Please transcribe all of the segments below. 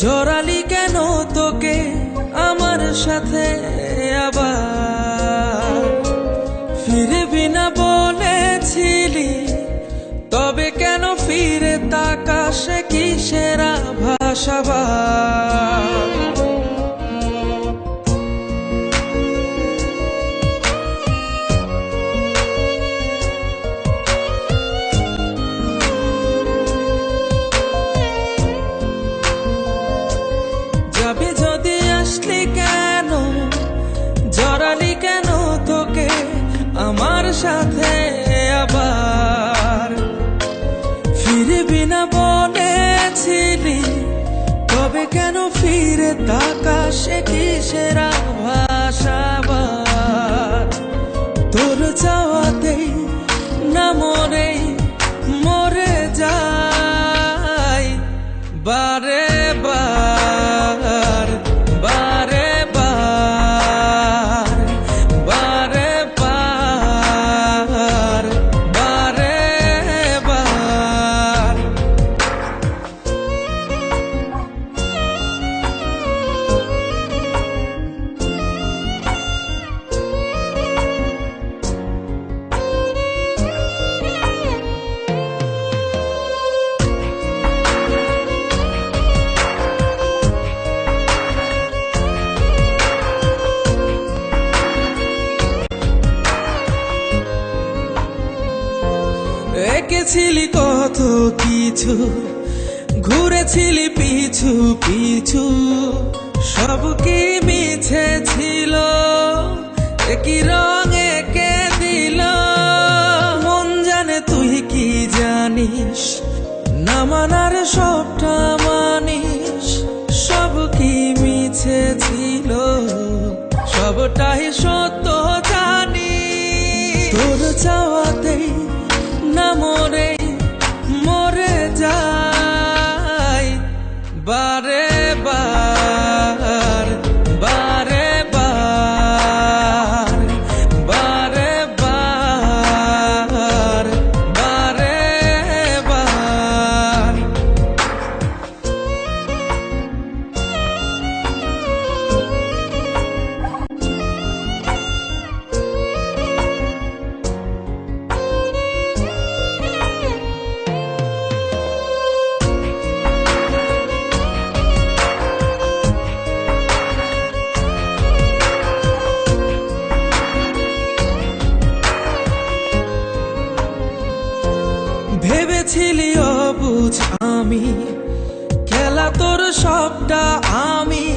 জড়ালি কেন তোকে আমার সাথে আবার? ফিরবি না বলেছিলি, তবে কেন ফিরে তাকাশে কিসের আভাস আবার? যাবে যদি আসলি কেন, জড়ালি কেন তোকে আমার সাথে আবার? ফিরবি না বলেছিলি, তবে কেন ফিরে তাকাশে কিসের আভাস আবার? তোর চাওয়াতেই না মরেই মরে যাই বারে বার, বারে বার, বারে বার, বারে বার। এঁকেছিলি কত কিছু, ঘুরেছিলি পিছু পিছু, সব কি মিছে ছিল? একই রং এঁকে দিল মন, জানে তুই কি জানিস? না মানার সবটা মানিস, সব কি মিছে ছিল? সবটাই সত্য জানি। তোর চাওয়াতেই না মরে মরে যাই বারে বার, বারে বার, বারে বার, বারে বার। ভেবেছিলি অবুঝ আমি, খেলা তোর সবটা আমি,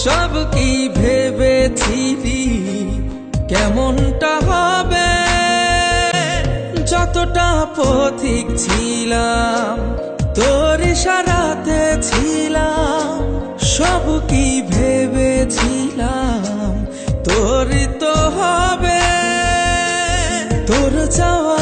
সব কি ভেবেছিলি কেমনটা হবে? যতটা পথিক ছিলাম তোর ইশারাতে ছিলাম, সব কি ভেবেছিলাম তোরই তো হবে। তোর চাওয়া